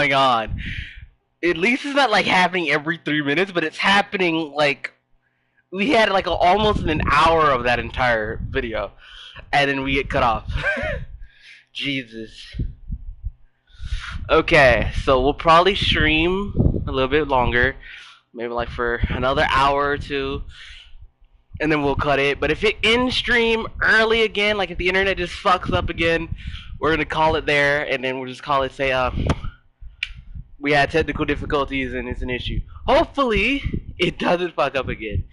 going on. At least it's not like happening every 3 minutes, but it's happening like we had like almost an hour of that entire video, and then we get cut off. Jesus. Okay, so we'll probably stream a little bit longer, maybe like for another hour or two, and then we'll cut it. But if it ends stream early again, like if the internet just fucks up again, we're gonna call it there, and then we'll just call it, say, we had technical difficulties and it's an issue. Hopefully, it doesn't fuck up again.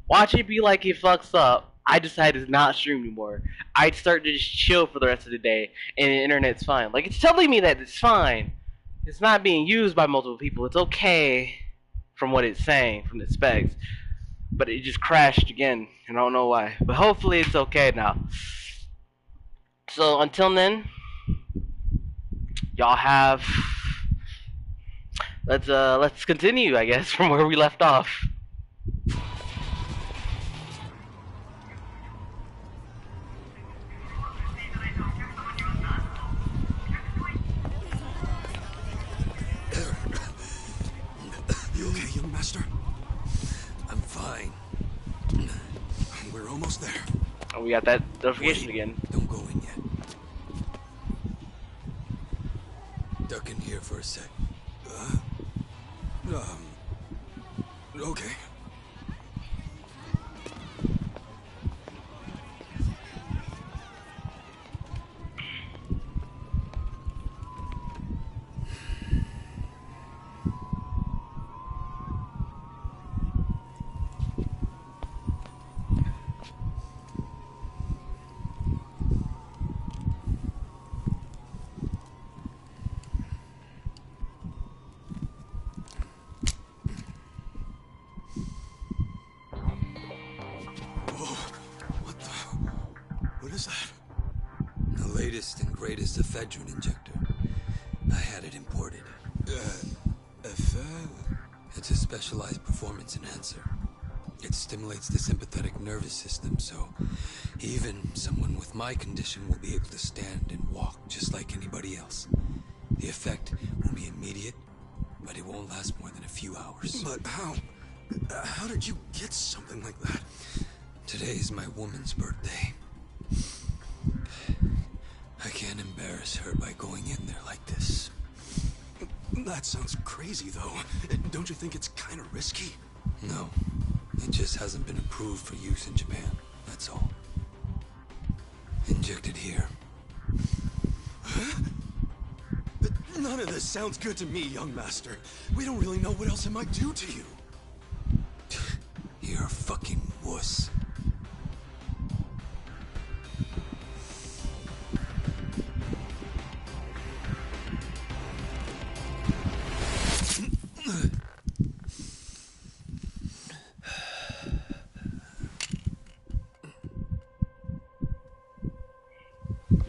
Watch it be like it fucks up. I decided to not stream anymore. I'd start to just chill for the rest of the day, and the internet's fine. Like, it's telling me that it's fine. It's not being used by multiple people. It's okay from what it's saying, from the specs. But it just crashed again, and I don't know why. But hopefully it's okay now. So, until then, y'all have... Let's continue, I guess, from where we left off. You okay, young master? I'm fine. We're almost there. Oh, we got that notification again. Don't go in yet. Duck in here for a sec. Okay. The latest and greatest ephedrine injector. I had it imported. It's a specialized performance enhancer. It stimulates the sympathetic nervous system, so even someone with my condition will be able to stand and walk just like anybody else. The effect will be immediate, but it won't last more than a few hours. But how did you get something like that? Today is my woman's birthday. I can't embarrass her by going in there like this. That sounds crazy, though. Don't you think it's kind of risky? No. It just hasn't been approved for use in Japan. That's all. Inject it here. Huh? None of this sounds good to me, young master. We don't really know what else it might do to you. You're a fucking wuss.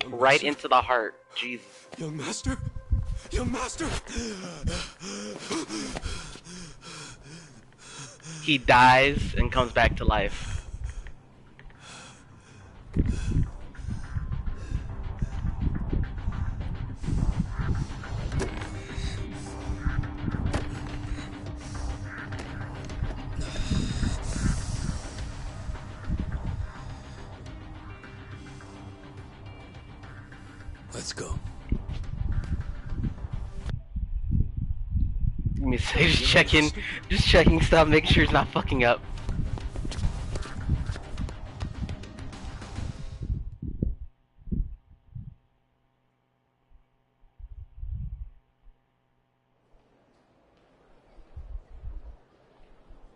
Right into the heart. Jesus. Young master? Young master? He dies and comes back to life. Let's go. Let me say, just checking stuff, making sure it's not fucking up.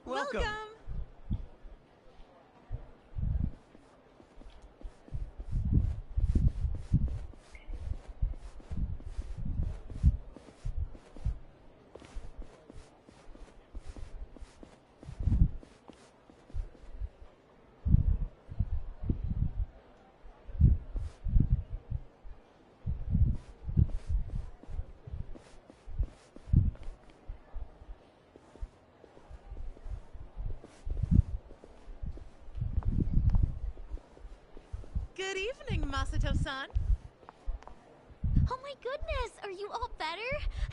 Welcome. Good evening, Masato-san. Oh my goodness, are you all better?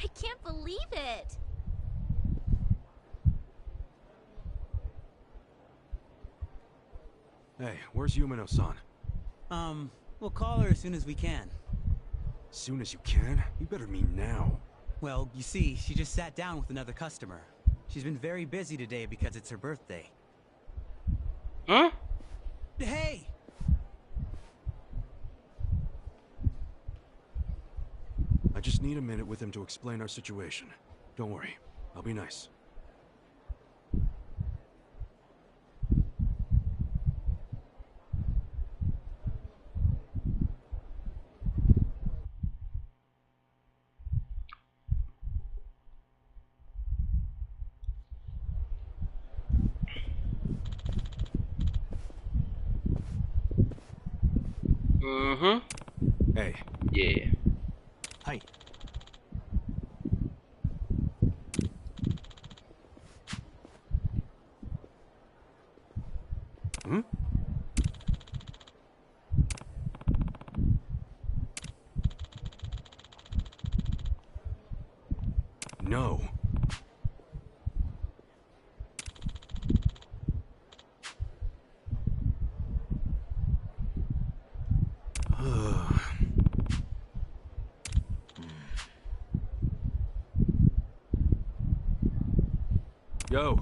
I can't believe it. Hey, where's Yumino-san? We'll call her as soon as we can. Soon as you can? You better mean now. Well, you see, she just sat down with another customer. She's been very busy today because it's her birthday. Huh? Hey! I just need a minute with him to explain our situation. Don't worry, I'll be nice. Mm-hmm. Hey. Yeah. Hi. Hmm? No. Yo.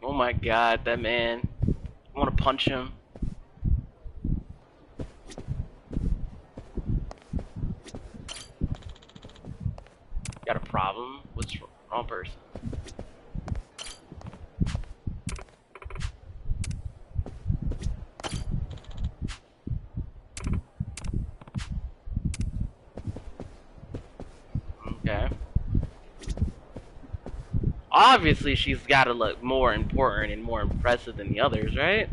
Oh my god, that man. I want to punch him. Got a problem? What's wrong person? Okay. Obviously, she's got to look more important and more impressive than the others, right?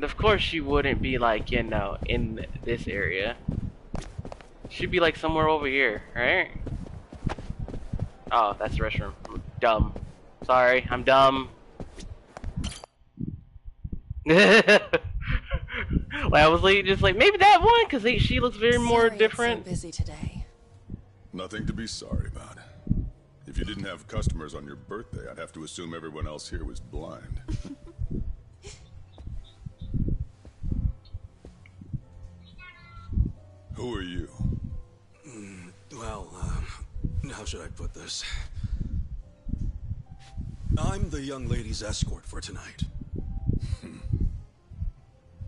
Of course, she wouldn't be like, you know, in this area. She'd be like somewhere over here, right? Oh, that's the restroom. I'm dumb. Sorry, I'm dumb. Like, I was like, just like, maybe that one, because she looks very more different. It's so busy today. Nothing to be sorry about. If you didn't have customers on your birthday, I'd have to assume everyone else here was blind. Who are you? Well, how should I put this? I'm the young lady's escort for tonight.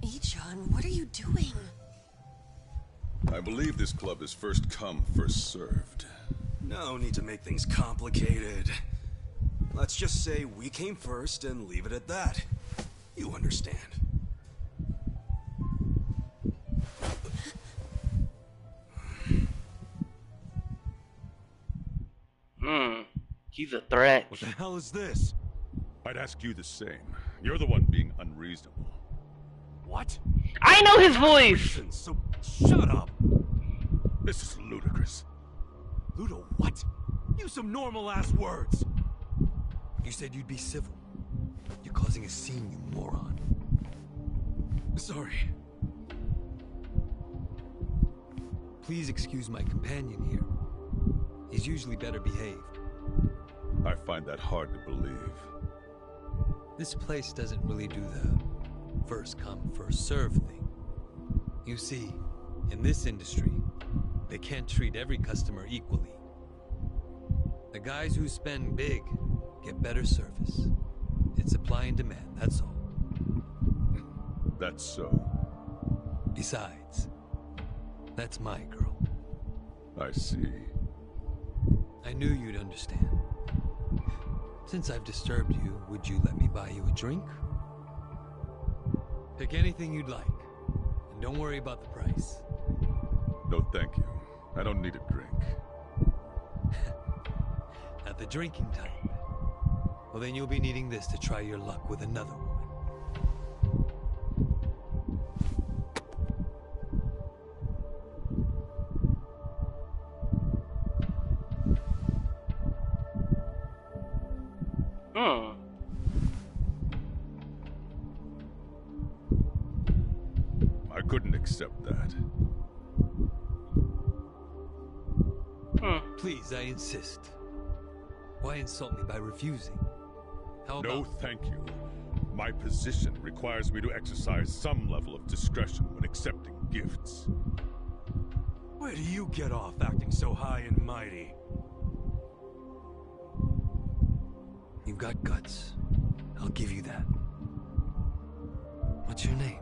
Ichon, what are you doing? I believe this club is first come, first served. No need to make things complicated. Let's just say we came first and leave it at that. You understand. He's a threat. What the hell is this? I'd ask you the same. You're the one being unreasonable. What? I know his voice! Listen, so shut up. This is ludicrous. Ludo, what? Use some normal-ass words. You said you'd be civil. You're causing a scene, you moron. Sorry. Please excuse my companion here. He's usually better behaved. I find that hard to believe. This place doesn't really do the first come, first serve thing. You see, in this industry, they can't treat every customer equally. The guys who spend big get better service. It's supply and demand, that's all. That's so. Besides, that's my girl. I see. I knew you'd understand. Since I've disturbed you, would you let me buy you a drink? Pick anything you'd like, and don't worry about the price. No, thank you. I don't need a drink. Not the drinking type. Well, then you'll be needing this to try your luck with another woman. Hmm. I couldn't accept that. Hmm. Please, I insist. Why insult me by refusing? How No, about... thank you. My position requires me to exercise some level of discretion when accepting gifts. Where do you get off acting so high and mighty? You've got guts. I'll give you that. What's your name?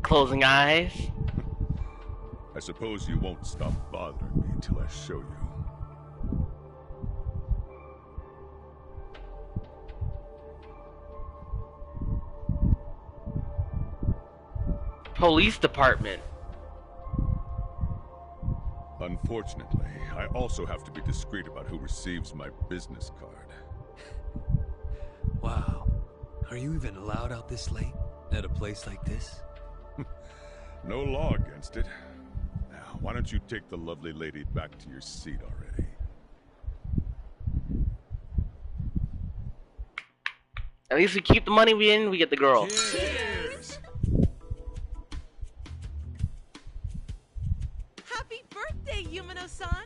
Closing eyes. I suppose you won't stop bothering me until I show you. Police department. Unfortunately, I also have to be discreet about who receives my business card. Wow. Are you even allowed out this late? At a place like this? No law against it. Now, why don't you take the lovely lady back to your seat already? At least we keep the money we in, we get the girl. Cheers! Happy birthday, Yumino-san!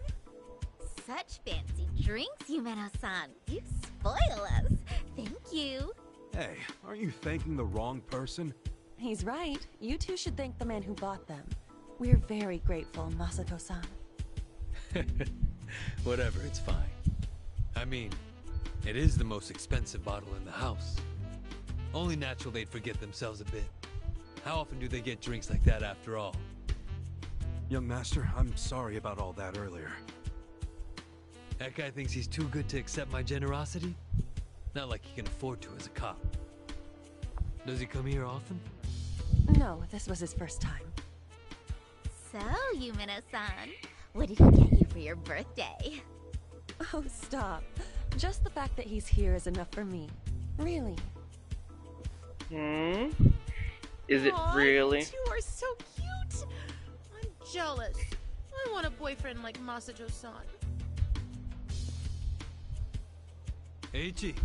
Such fancy drinks, Yumeno-san. You spoil us. Thank you. Hey, aren't you thanking the wrong person? He's right. You two should thank the man who bought them. We're very grateful, Masato-san. Whatever, it's fine. I mean, it is the most expensive bottle in the house. Only natural they'd forget themselves a bit. How often do they get drinks like that after all? Young master, I'm sorry about all that earlier. That guy thinks he's too good to accept my generosity? Not like he can afford to as a cop. Does he come here often? No, this was his first time. So, Yumeno-san, what did he get you for your birthday? Oh, stop. Just the fact that he's here is enough for me. Really. Hmm? Is it Aw, really? You two are so cute! I'm jealous. I want a boyfriend like Masato-san. Eiichi,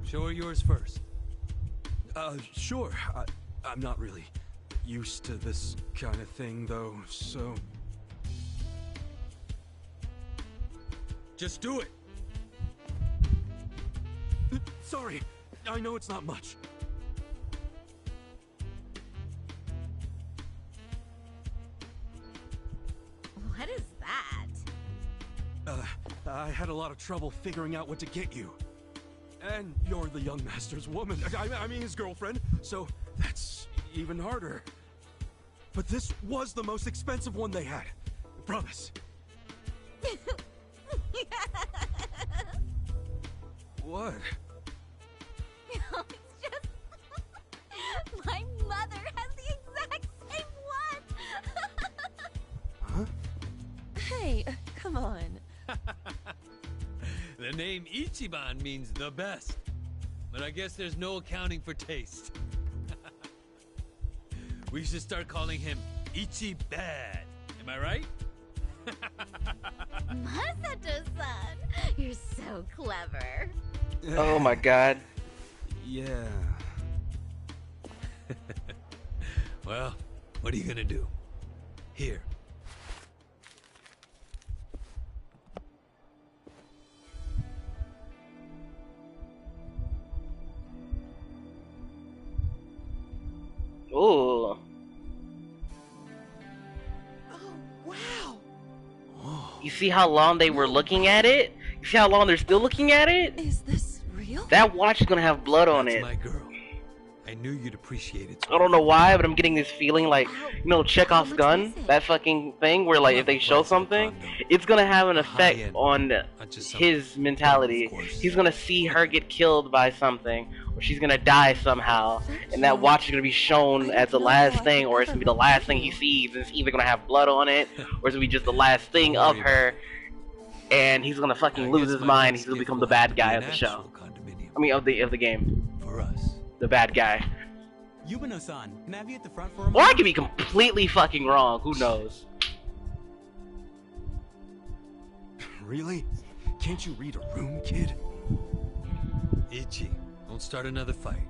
show her yours first. Sure. I'm not really used to this kind of thing, though, so... Just do it! Sorry, I know it's not much. What is that? I had a lot of trouble figuring out what to get you. And you're the young master's woman. I mean his girlfriend, so that's even harder. But this was the most expensive one they had. Promise. What? No, it's just... My mother has the exact same one! Huh? Hey, come on. The name Ichiban means the best. But I guess there's no accounting for taste. We should start calling him Ichibad. Am I right? Masato-san, you're so clever. Oh my god. Yeah. Well, what are you gonna do? Here. Ooh. Oh, wow! You see how long they were looking at it? You see how long they're still looking at it? Is this real? That watch is gonna have blood on That's it. my girl. I knew you'd appreciate it. I don't know why, but I'm getting this feeling like, you know, Chekhov's much gun? was it? That fucking thing where, like, if they show something, it's gonna have an effect High-end, on not just some his mentality. of course. He's gonna see her get killed by something, or she's gonna die somehow, and that watch is gonna be shown as the last thing, or it's gonna be the last thing he sees, and it's either gonna have blood on it, or it's gonna be just the last thing of her, and he's gonna fucking I lose guess his my mind, next he's gonna gift become will the have bad to be guy an of the show. actual condominium. I mean, of the game. For us. The bad guy. Yumino-san, can I have you at the front for a Or I moment? could be completely fucking wrong, who knows? really? Can't you read a room, kid? Ichi, don't start another fight.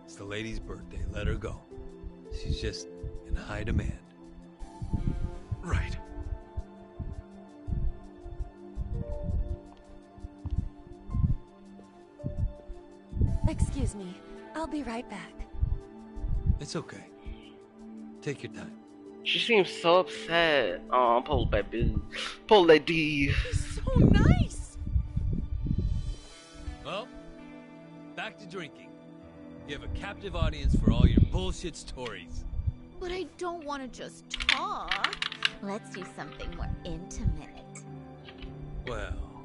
It's the lady's birthday. Let her go. She's just in high demand. Right. Excuse me. I'll be right back. It's okay. Take your time. She seems so upset. Oh, poor baby. Poor lady. He's so nice. Well, back to drinking. You have a captive audience for all your bullshit stories. But I don't want to just talk. Let's do something more intimate. Well,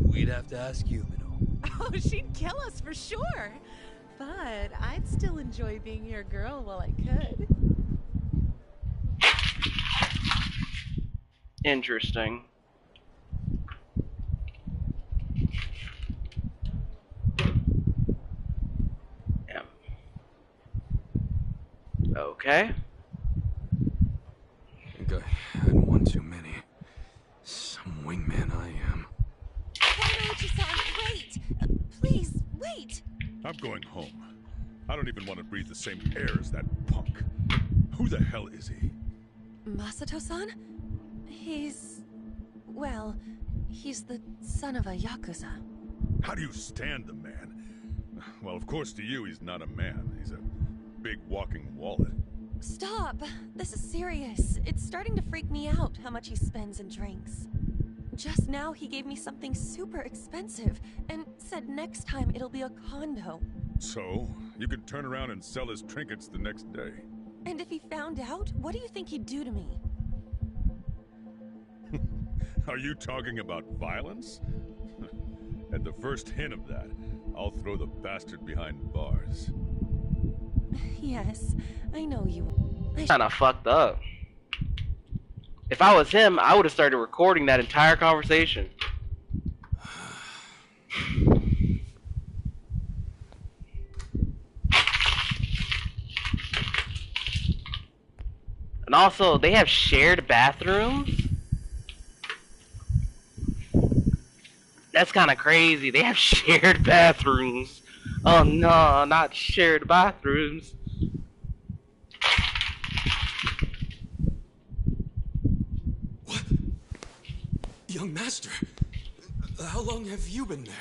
we'd have to ask you, Minnow. Oh, she'd kill us for sure. But I'd still enjoy being your girl while I could. Interesting. Yeah. Okay. I think I had one too many. Some wingman I am. Koichi-san, wait! Please, wait! I'm going home. I don't even want to breathe the same air as that punk. Who the hell is he? Masato-san? Well, he's the son of a Yakuza. How do you stand the man? Well, of course to you he's not a man. He's a big walking wallet. Stop! This is serious. It's starting to freak me out how much he spends and drinks. Just now he gave me something super expensive and said next time it'll be a condo. So, you could turn around and sell his trinkets the next day. And if he found out, what do you think he'd do to me? Are you talking about violence? At the first hint of that, I'll throw the bastard behind bars. Yes, I know you. Kinda fucked up. If I was him, I would have started recording that entire conversation. And also, they have shared bathrooms? That's kind of crazy. They have shared bathrooms. Oh no, not shared bathrooms. What? Young master, how long have you been there?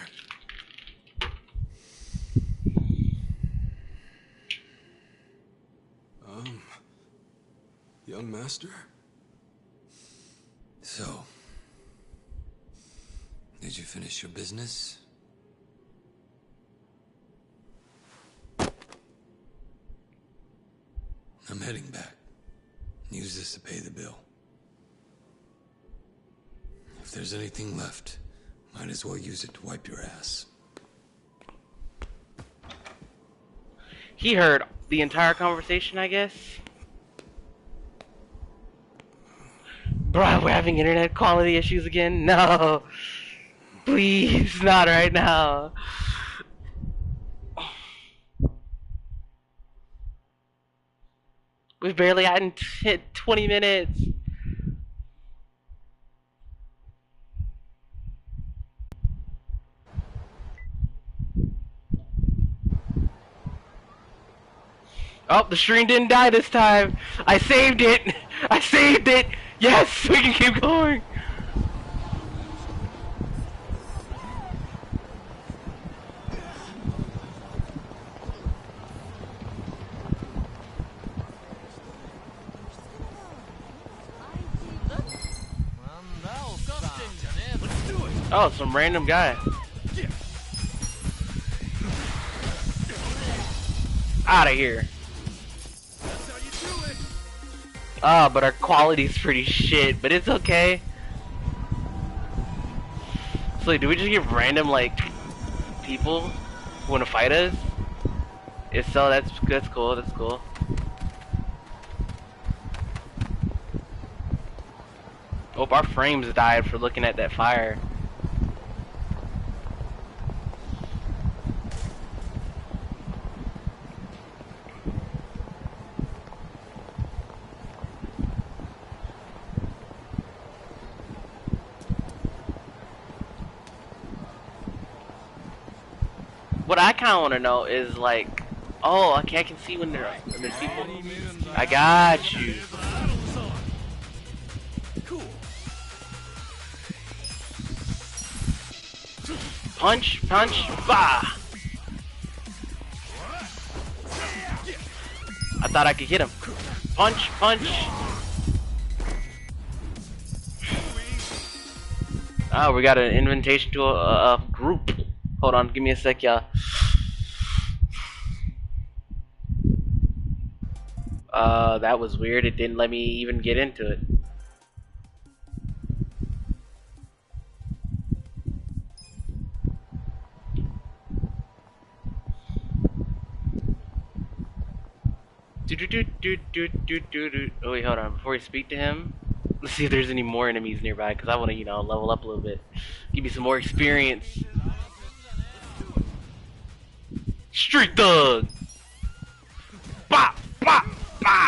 Young master? So, did you finish your business? I'm heading back. Use this to pay the bill. If there's anything left, might as well use it to wipe your ass. He heard the entire conversation, I guess. Bruh, we're having internet quality issues again? No. Please, not right now. We've barely hadn't hit 20 minutes. Oh, the stream didn't die this time. I saved it. I saved it. Yes, we can keep going. Oh, some random guy. Out of here. Ah, but our quality's pretty shit, but it's okay. So, do we just get random, like, people who want to fight us? If so, that's cool, that's cool. Oh, our frames died for looking at that fire. I kind of want to know is like, oh, okay, I can see when there's people. I got you. Cool. Punch, punch, bah! I thought I could hit him. Punch, punch. Oh, we got an invitation to a group. Hold on, give me a sec, y'all. That was weird. It didn't let me even get into it. Oh wait, hold on. Before we speak to him, let's see if there's any more enemies nearby, because I want to, you know, level up a little bit. Give me some more experience. Street Thug! Bah! Bah! Bah!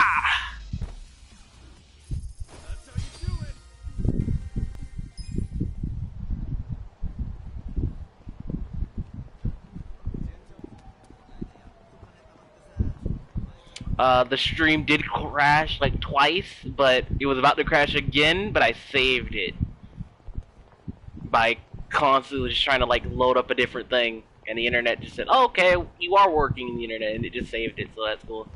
The stream did crash like twice, but it was about to crash again, but I saved it by constantly just trying to like load up a different thing, and the internet just said, oh, okay, you are working in the internet, and it just saved it, so that's cool.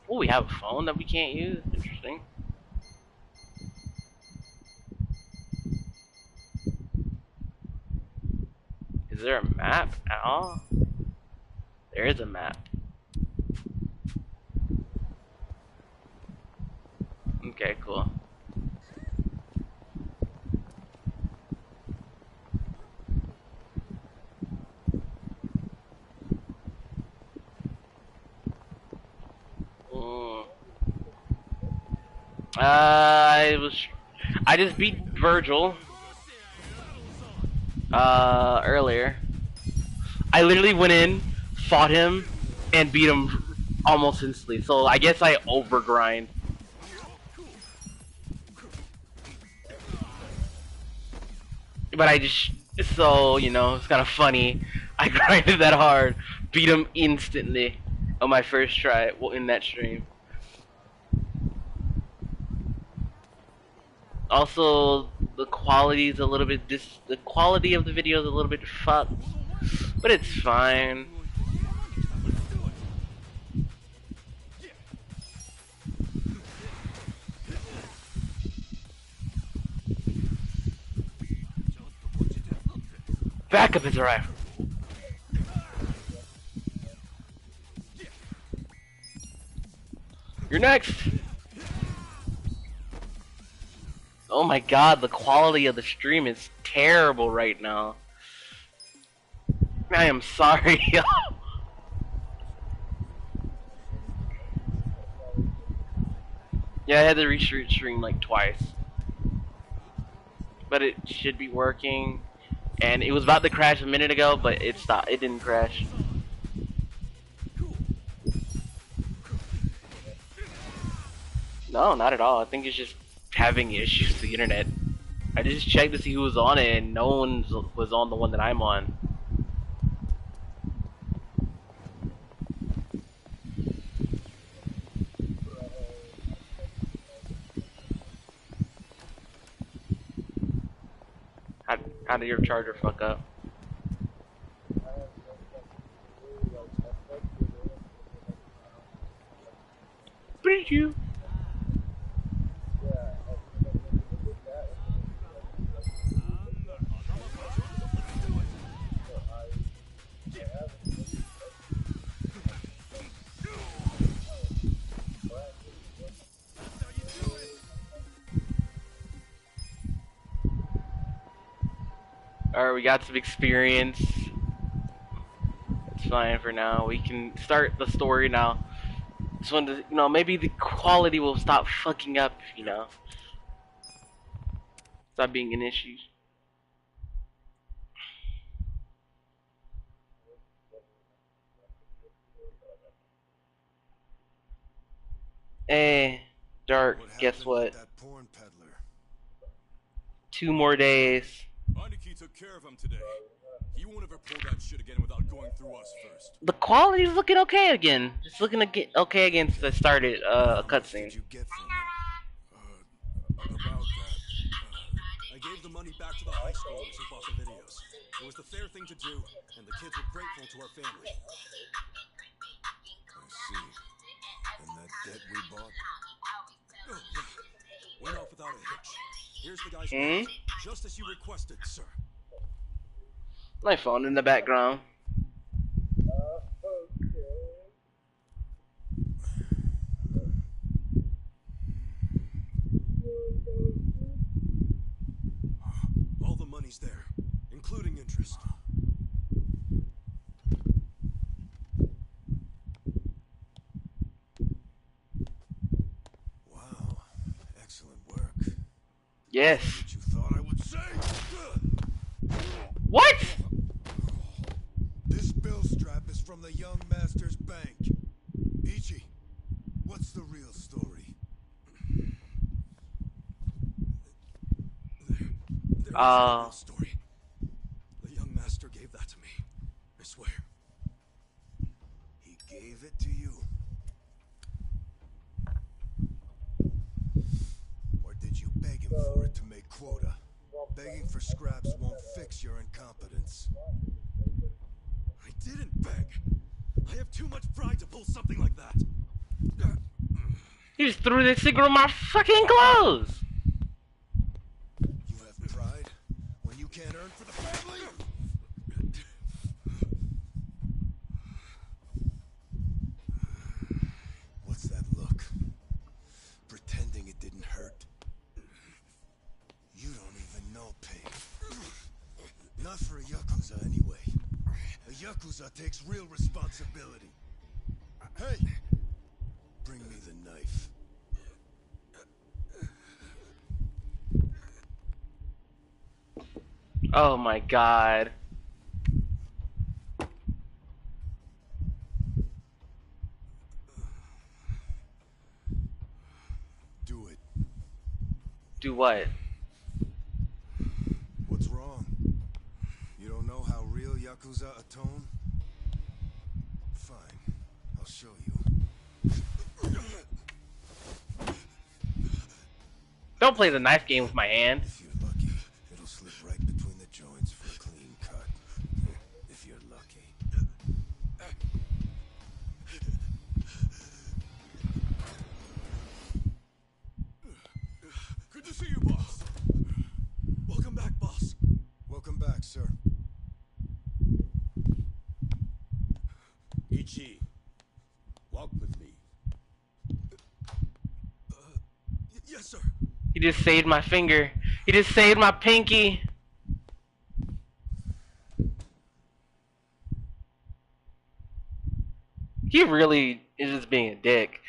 Oh, we have a phone that we can't use? Interesting. Is there a map at all? There is a map. Okay, cool. I just beat Virgil earlier. I literally went in, fought him, and beat him almost instantly. So I guess I overgrind. But I just, so, you know, it's kind of funny. I grinded that hard, beat him instantly on my first try in that stream. Also, the quality is a little bit the quality of the video is a little bit fucked, but it's fine. Backup is a rifle. You're next. Oh my god, the quality of the stream is terrible right now. I am sorry. Yeah, I had to restart stream like twice. But it should be working. And it was about to crash a minute ago, but it stopped. It didn't crash. No, not at all. I think it's just having issues with the internet. I just checked to see who was on it, and no one was on the one that I'm on. How did your charger fuck up? What did you? Alright, we got some experience. It's fine for now. We can start the story now. Just wanted to, you know, maybe the quality will stop fucking up, you know. Stop being an issue. Hey, Dark, guess what? 2 more days. took care of him today. He won't ever pull that shit again without going through us first. The quality's looking okay again. Just looking to get okay against the started How much cutscene. did you get from him? About that. I gave the money back to the high schoolers who bought the videos. It was the fair thing to do, and the kids were grateful to our family. I see. And that debt we bought? Oh, yeah. Went off without a hitch. Here's the guy's name, just as you requested, sir. My phone in the background. All the money's there, including interest. Wow, excellent work. Yes. What you thought I would say? What? This bill strap is from the young master's bank. Ichi, what's the real story? There is no real story. The young master gave that to me. I swear. He gave it to you. Or did you beg him for it to make quota? Begging for scraps won't fix your incompetence. I didn't beg. I have too much pride to pull something like that. You just threw the cigarette in my fucking clothes. You have pride when you can't earn for the family? What's that look? Pretending it didn't hurt. You don't even know pain. Not for a Yakuza anyway. A Yakuza takes real responsibility. Hey! Bring me the knife. Oh my god. Do it. Do what? What's wrong? You don't know how real Yakuza atone? Fine. I'll show you. Don't play the knife game with my hand. If you're lucky, it'll slip right between the joints for a clean cut. If you're lucky. Good to see you, boss. Welcome back, boss. Welcome back, sir. Ichi, walk with me. Yes, sir. He just saved my finger. He just saved my pinky. He really is just being a dick.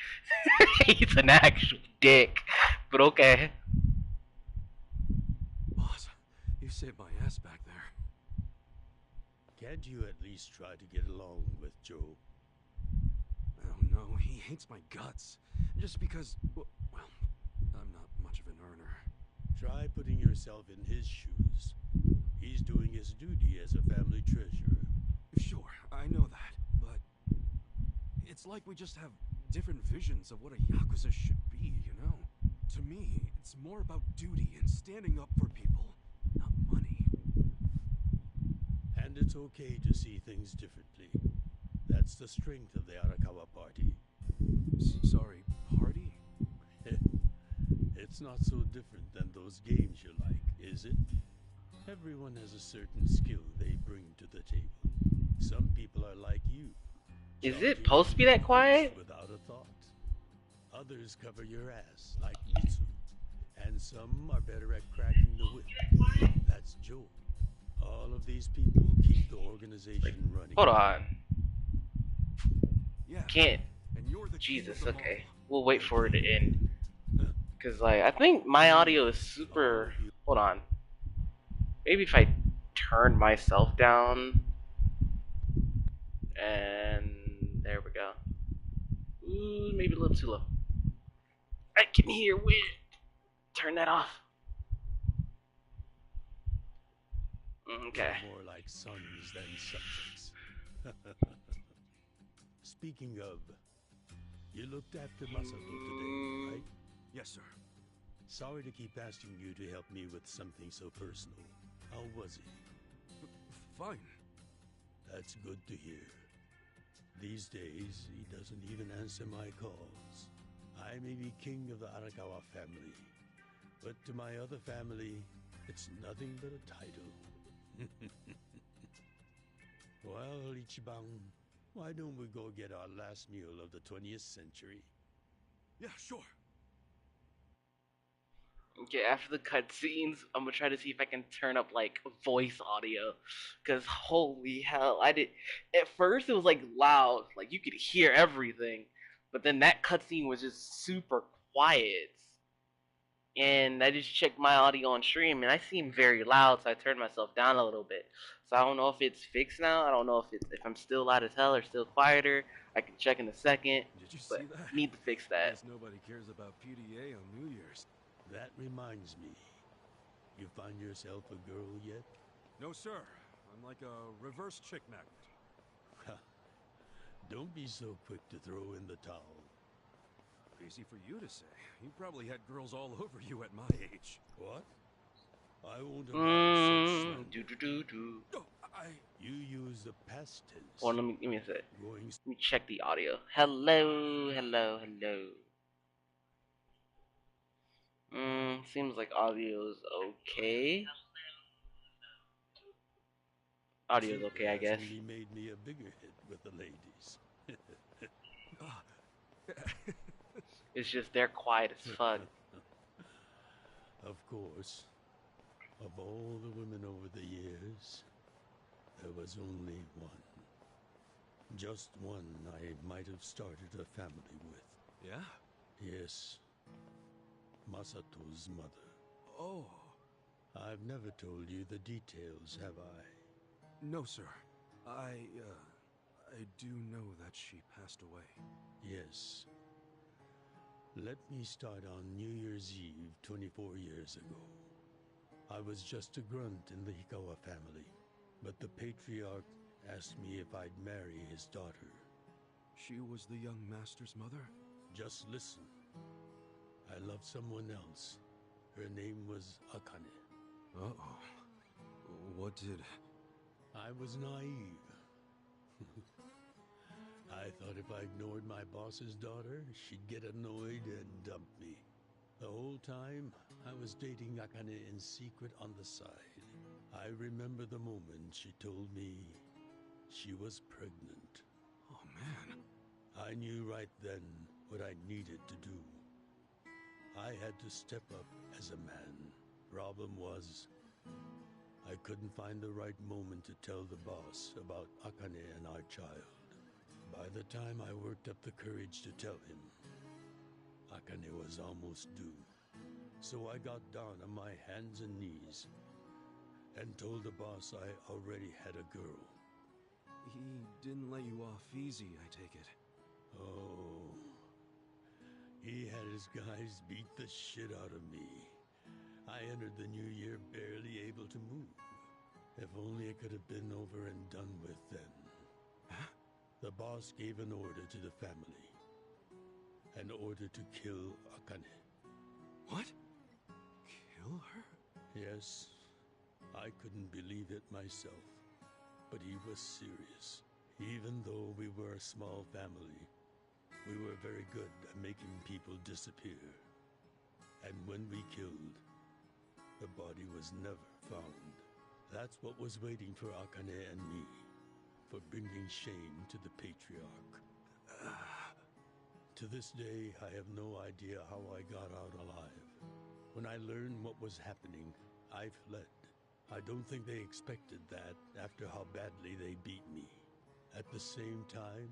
He's an actual dick. But okay. Boss, you saved my ass back there. Can't you at least try to get along with Joe? Oh no, he hates my guts. Just because, well, I'm not much of an earner. Try putting yourself in his shoes. He's doing his duty as a family treasurer. Sure, I know that, but it's like we just have different visions of what a Yakuza should be, you know? To me, it's more about duty and standing up for people, not money. And it's okay to see things differently. That's the strength of the Arakawa Party. Sorry, party? It's not so different than those games you like, is it? Everyone has a certain skill they bring to the table. Some people are like you. Is charging it supposed to be that quiet? without a thought. Others cover your ass, like Mitsu. And some are better at cracking the whip. That's Joe. All of these people keep the organization running. Hold on. Yeah. Can't. And you're the king Jesus, of them okay. all. We'll wait for it to end. Because, like, I think my audio is super... Hold on. Maybe if I turn myself down... And... There we go. Ooh, maybe a little too low. I can hear wind. Turn that off. Okay. We're more like sons than subjects. Speaking of, you looked after Masato today, right? Yes, sir. Sorry to keep asking you to help me with something so personal. How was he? Fine. That's good to hear. These days, he doesn't even answer my calls. I may be king of the Arakawa family, but to my other family, it's nothing but a title. Well, Ichiban, why don't we go get our last meal of the 20th century? Yeah, sure. Okay, after the cutscenes, I'm gonna try to see if I can turn up like voice audio, cause holy hell, I did. At first, it was like loud, like you could hear everything, but then that cutscene was just super quiet, and I just checked my audio on stream, and I seem very loud, so I turned myself down a little bit. So I don't know if it's fixed now. I don't know if I'm still loud as hell or still quieter. I can check in a second, Did you but see that? need to fix I that. guess nobody cares about PDA on New Year's. That reminds me. You find yourself a girl yet? No, sir. I'm like a reverse chick magnet. Don't be so quick to throw in the towel. Easy for you to say. You probably had girls all over you at my age. What? I won't allow such slander. Oh, You use the past tense. Well, let me give me a sec. Going Let me check the audio. Hello, hello, hello. Seems like audio's okay. Audio's okay, I guess. Has only made me a bigger hit with the ladies. It's just they're quiet as fuck. Of course. Of all the women over the years, there was only one. Just one I might have started a family with. yeah? Yes. Masato's mother. Oh. I've never told you the details, have I? No, sir. I do know that she passed away. Yes. Let me start on New Year's Eve 24 years ago. I was just a grunt in the Hikawa family, but the patriarch asked me if I'd marry his daughter. She was the young master's mother? Just listen. I loved someone else. Her name was Akane. Uh-oh. What did... I was naive. I thought if I ignored my boss's daughter, she'd get annoyed and dump me. The whole time, I was dating Akane in secret on the side. I remember the moment she told me she was pregnant. Oh, man. I knew right then what I needed to do. I had to step up as a man. Problem was, I couldn't find the right moment to tell the boss about Akane and our child. By the time I worked up the courage to tell him, Akane was almost due. So I got down on my hands and knees and told the boss I already had a girl. He didn't let you off easy, I take it. Oh, he had his guys beat the shit out of me. I entered the new year barely able to move. If only it could have been over and done with then. Huh? The boss gave an order to the family. An order to kill Akane. What? Kill her? Yes, I couldn't believe it myself. But he was serious. Even though we were a small family, we were very good at making people disappear. And when we killed, the body was never found. That's what was waiting for Akane and me, for bringing shame to the patriarch. To this day, I have no idea how I got out alive. When I learned what was happening, I fled. I don't think they expected that after how badly they beat me. At the same time,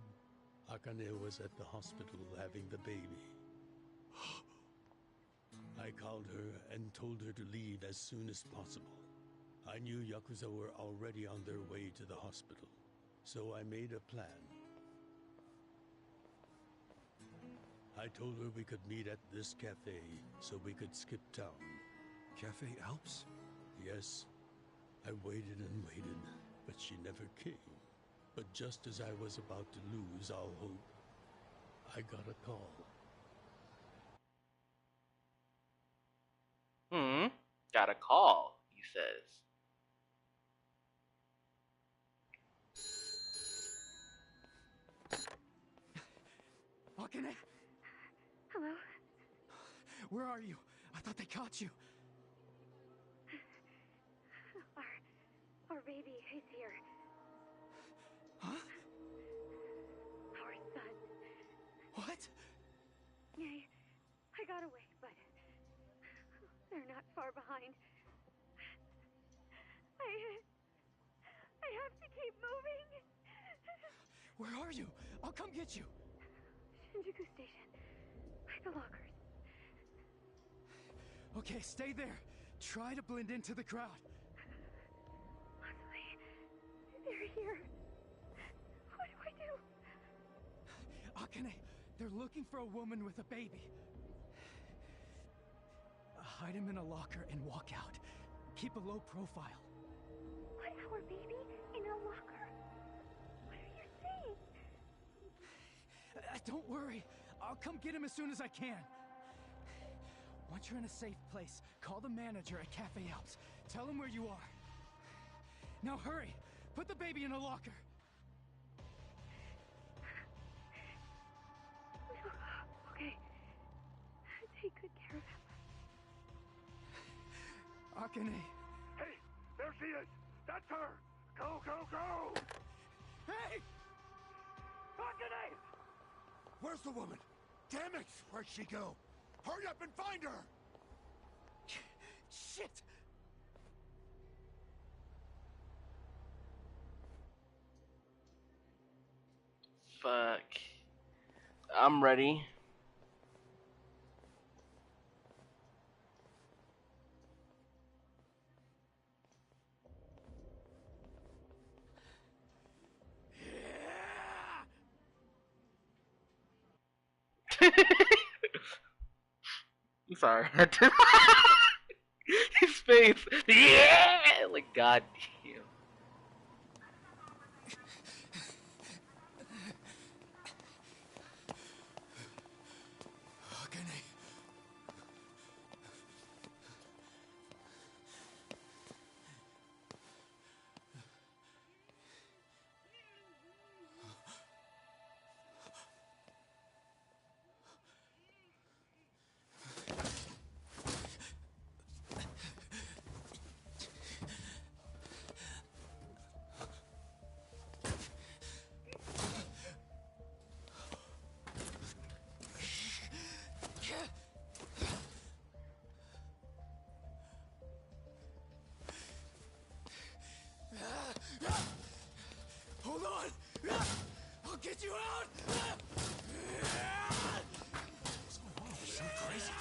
Akane was at the hospital having the baby. I called her and told her to leave as soon as possible. I knew Yakuza were already on their way to the hospital, so I made a plan. I told her we could meet at this cafe so we could skip town. Cafe Alps? Yes, I waited and waited, but she never came. But just as I was about to lose all hope, I got a call. Got a call, he says. Akane? Hello? Where are you? I thought they caught you. Our baby is here. Huh? Our son. What? I got away, but they're not far behind. I have to keep moving. Where are you? I'll come get you. Shinjuku Station. By the lockers. Okay, stay there. Try to blend into the crowd. Honestly, they're here. What do I do? Akane, they're looking for a woman with a baby. Hide him in a locker and walk out. Keep a low profile. What, our baby in a locker? What are you saying? Don't worry. I'll come get him as soon as I can. Once you're in a safe place, call the manager at Cafe Alps. Tell him where you are. Now hurry! Put the baby in a locker! Okay. Take good care of him. Akane! Hey! There she is! That's her! Go, go, go! Hey! Akane! Where's the woman? Damn it! Where'd she go? Hurry up and find her! Shit! Fuck. I'm ready. I'm sorry. His face. Yeah! Like, god damn. Akane. Hold on! I'll get you out! So crazy.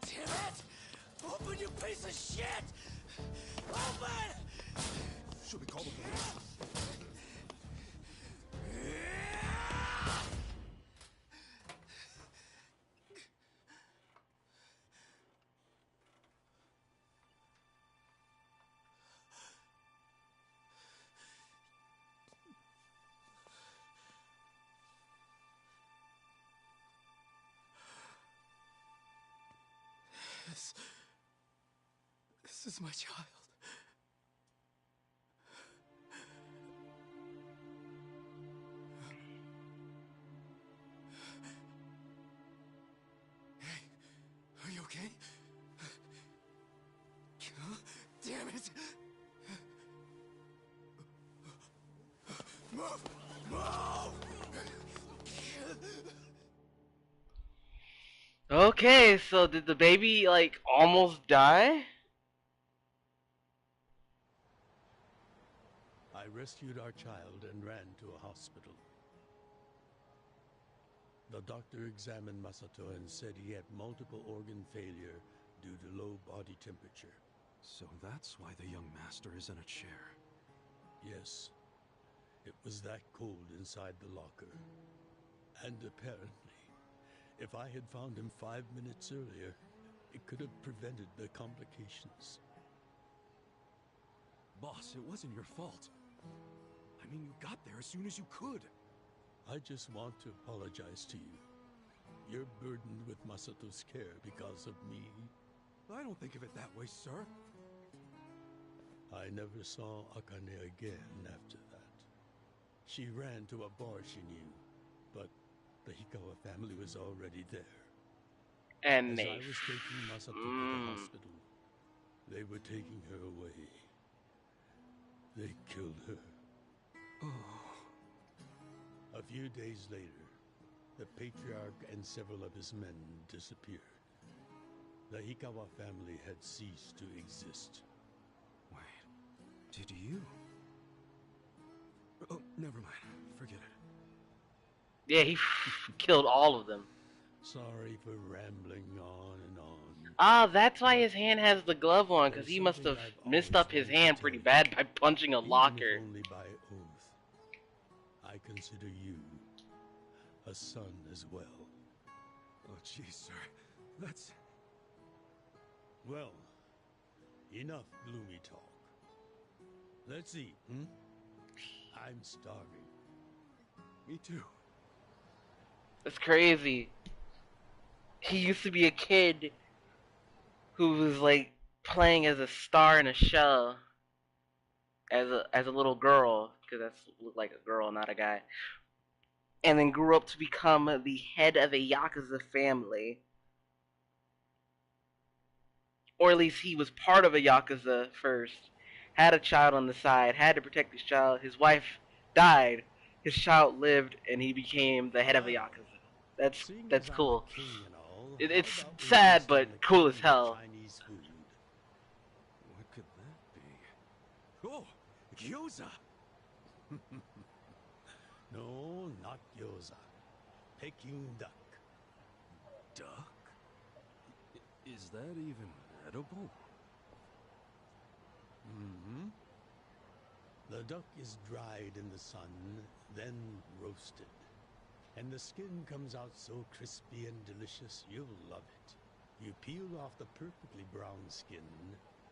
Damn it! Open, you piece of shit! Open! Should we call the police? This is my child. Hey, are you okay? Damn it! Move! Move! Okay, so did the baby, like, almost die? I rescued our child and ran to a hospital. The doctor examined Masato and said he had multiple organ failure due to low body temperature. So that's why the young master is in a chair. Yes, it was that cold inside the locker. And apparently, if I had found him 5 minutes earlier, It could have prevented the complications. Boss, it wasn't your fault. I mean, you got there as soon as you could. I just want to apologize to you. You're burdened with Masato's care because of me. I don't think of it that way, sir. I never saw Akane again after that. She ran to a bar she knew, but the Hikawa family was already there. And As I was taking Masato to the hospital, they were taking her away. They killed her. A few days later, the patriarch and several of his men disappeared. The Hikawa family had ceased to exist. Wait, did you? Oh, never mind. Forget it. Yeah, he killed all of them. Sorry for rambling on and on. Ah, that's why his hand has the glove on, because he must have messed up his hand pretty bad by punching a locker. Even if only by oath. I consider you a son as well. Oh, jeez, sir. That's... Well, enough gloomy talk. Let's eat, I'm starving. Me too. That's crazy. He used to be a kid who was like playing as a star in a show as a little girl, because that's looked like a girl, not a guy. And then grew up to become the head of a Yakuza family. Or at least he was part of a Yakuza first. Had a child on the side, had to protect his child. His wife died. His child lived, and he became the head of a Yakuza. That's cool. It's sad, but cool as hell. What could that be? Oh, Yakuza! No, not gyoza. Peking duck. Duck? Is that even edible? The duck is dried in the sun, then roasted. And the skin comes out so crispy and delicious, you'll love it. You peel off the perfectly brown skin,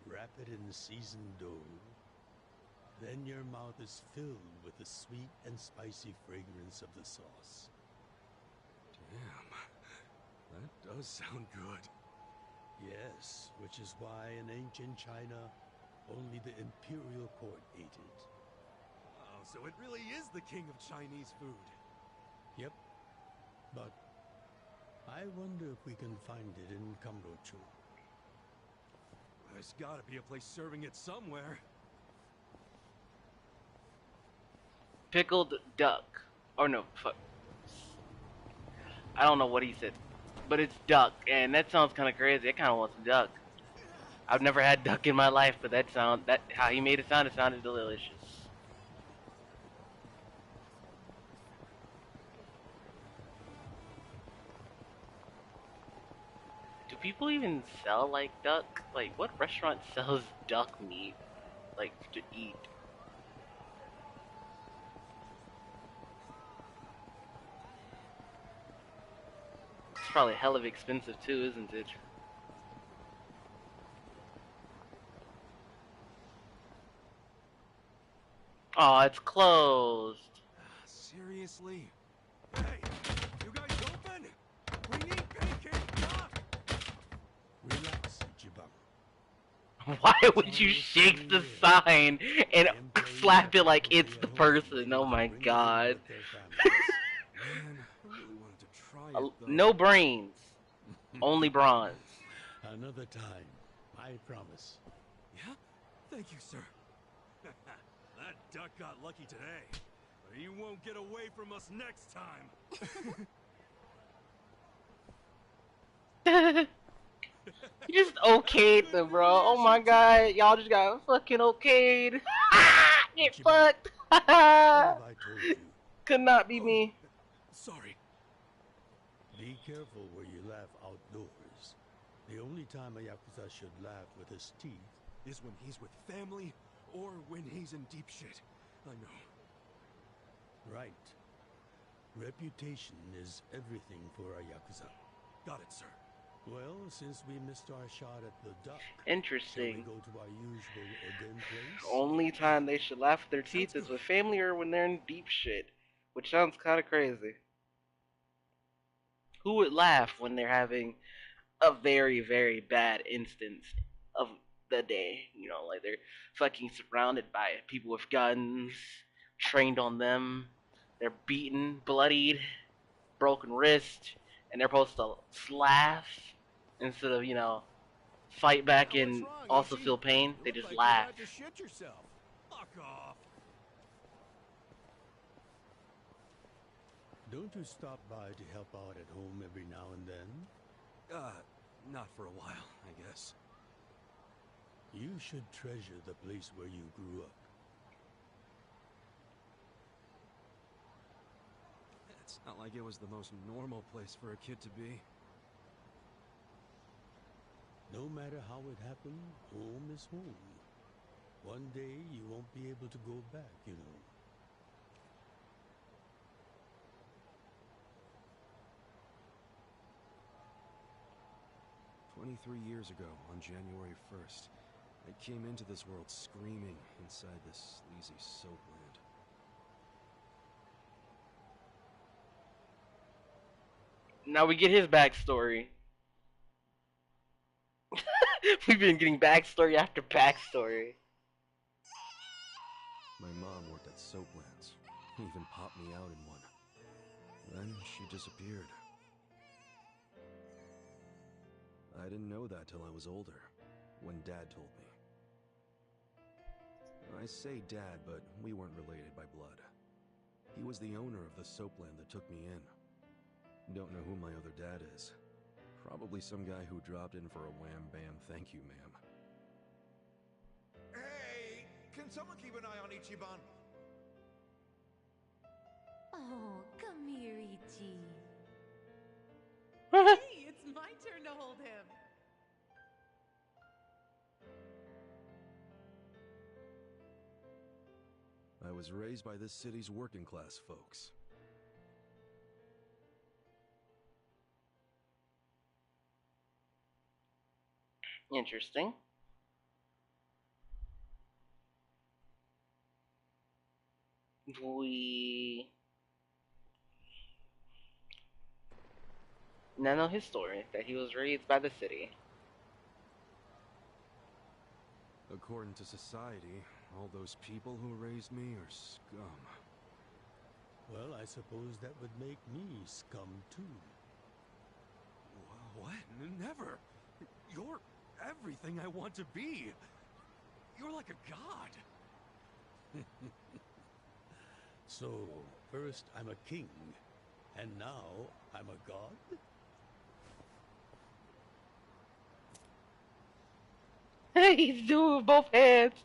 wrap it in seasoned dough. Then your mouth is filled with the sweet and spicy fragrance of the sauce. Damn, that does sound good. Yes, which is why in ancient China, only the imperial court ate it. Oh, so it really is the king of Chinese food. Yep. But I wonder if we can find it in Kamurocho. There's gotta be a place serving it somewhere. Pickled duck. Or no, fuck. I don't know what he said. But it's duck, and that sounds kind of crazy. I kind of want some duck. I've never had duck in my life, but how he made it sounded delicious. Do people even sell, like, duck? Like, what restaurant sells duck meat, like, to eat? It's probably hell of expensive, too, isn't it? Oh, it's closed. Seriously? Hey, you guys open? We need pancake duck! Relax, Ichiban. Why would you shake the sign and slap it like it's the person? Oh my god. Man, I really wanted to try it, though. No brains. Only bronze. Another time, I promise. Yeah? Thank you, sir. That duck got lucky today. But he won't get away from us next time. You just okayed them, bro. Oh my god, y'all just got fucking okayed. Get fucked. What have I told you? Could not be me. Sorry. Be careful where you laugh outdoors. The only time a Yakuza should laugh with his teeth is when he's with family or when he's in deep shit. I know. Right. Reputation is everything for a Yakuza. Got it, sir. Well, since we missed our shot at the duck, shall we Interesting. go to our usual Odin place? Only time they should laugh with their teeth is with family or when they're in deep shit, which sounds kind of crazy. Who would laugh when they're having a very, very bad instance of the day? You know, like they're fucking surrounded by people with guns, trained on them, they're beaten, bloodied, broken wrist, and they're supposed to laugh instead of, fight back What's and wrong, also Ichi? feel pain. You They look just like you're laugh. about to shit yourself. Fuck off. Don't you stop by to help out at home every now and then? Not for a while, I guess. You should treasure the place where you grew up. It's not like it was the most normal place for a kid to be. No matter how it happened, home is home. One day you won't be able to go back, you know. "23 years ago, on January 1st, I came into this world screaming inside this sleazy soapland. Now we get his backstory. We've been getting backstory after backstory. My mom worked at Soaplands. Even popped me out in one. Then she disappeared. I didn't know that till I was older, when Dad told me. I say Dad, but we weren't related by blood. He was the owner of the soapland that took me in. Don't know who my other dad is. Probably some guy who dropped in for a wham-bam thank you, ma'am. Hey, can someone keep an eye on Ichiban? Oh, come here, Ichi. Hey, it's my turn to hold him. I was raised by this city's working class folks. Interesting. We now know his story, that he was raised by the city. According to society, all those people who raised me are scum. Well, I suppose that would make me scum too. What? Never! You're everything I want to be! You're like a god! So, first I'm a king, and now I'm a god? He's doing both hands.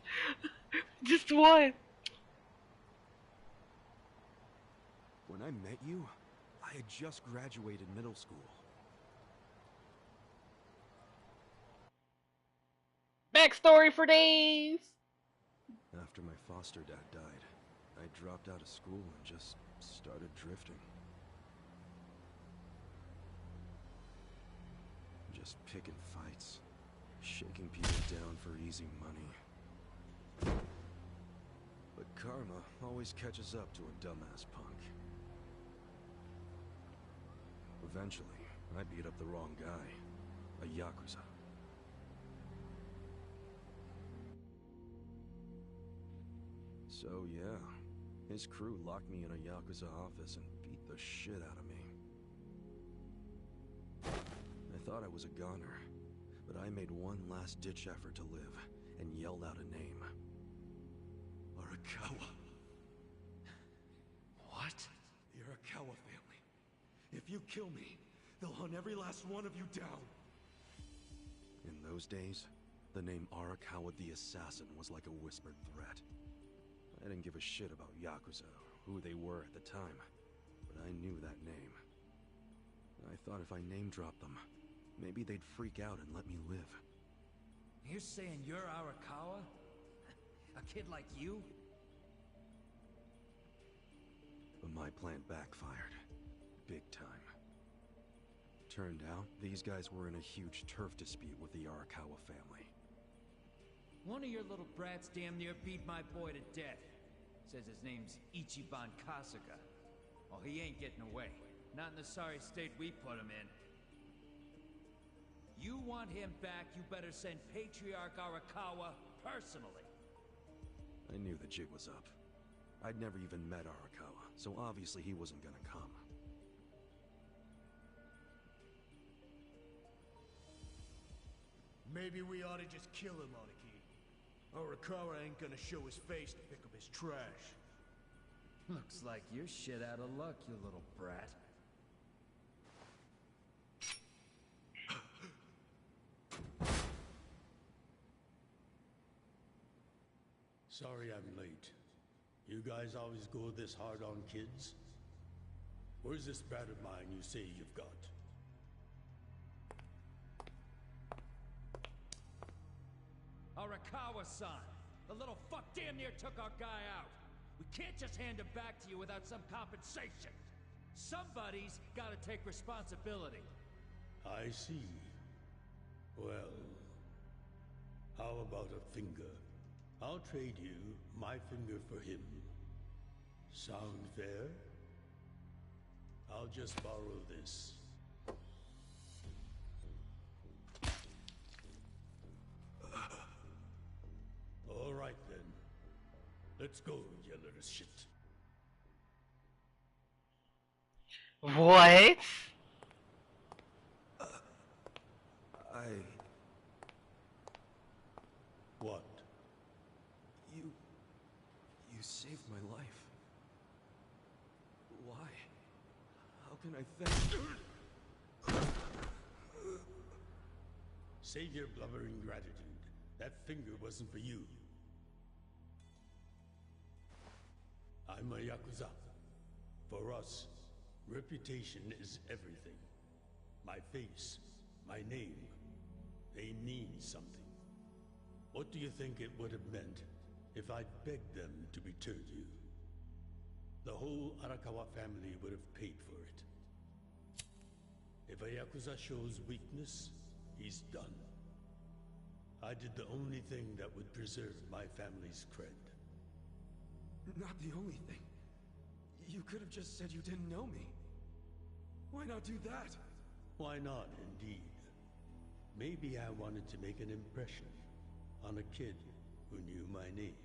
Just one. When I met you, I had just graduated middle school. Backstory for days. After my foster dad died, I dropped out of school and just started drifting. Just picking fights, shaking people down for easy money. But karma always catches up to a dumbass punk. Eventually, I beat up the wrong guy, a Yakuza. So yeah, his crew locked me in a Yakuza office and beat the shit out of me. I thought I was a goner, but I made one last-ditch effort to live and yelled out a name. Arakawa. What? The Arakawa family. If you kill me, they'll hunt every last one of you down. In those days, the name Arakawa the Assassin was like a whispered threat. I didn't give a shit about Yakuza or who they were at the time, but I knew that name. I thought if I name-dropped them, maybe they'd freak out and let me live. You're saying you're Arakawa? A kid like you? But my plan backfired. Big time. Turned out, these guys were in a huge turf dispute with the Arakawa family. One of your little brats damn near beat my boy to death. Says his name's Ichiban Kasuga. Oh, he ain't getting away. Not in the sorry state we put him in. You want him back, you better send Patriarch Arakawa personally. I knew the jig was up. I'd never even met Arakawa, so obviously he wasn't gonna come. Maybe we ought to just kill him, Aniki. Arakawa ain't gonna show his face to pick up his trash. Looks like you're shit out of luck, you little brat. Sorry I'm late. You guys always go this hard on kids? Where's this brat of mine you say you've got? Arakawa-san! The little fuck damn near took our guy out! We can't just hand him back to you without some compensation! Somebody's gotta take responsibility! I see. Well, how about a finger? I'll trade you my finger for him. Sound fair? I'll just borrow this. All right then. Let's go, you little shit. What? What? You saved my life. Why? How can I thank... Save your blubbering gratitude. That finger wasn't for you. I'm a Yakuza. For us, reputation is everything. My face, my name, they mean something. What do you think it would have meant if I'd begged them to return you? The whole Arakawa family would have paid for it. If a Yakuza shows weakness, he's done. I did the only thing that would preserve my family's cred. Not the only thing. You could have just said you didn't know me. Why not do that? Why not, indeed? Maybe I wanted to make an impression on a kid who knew my name.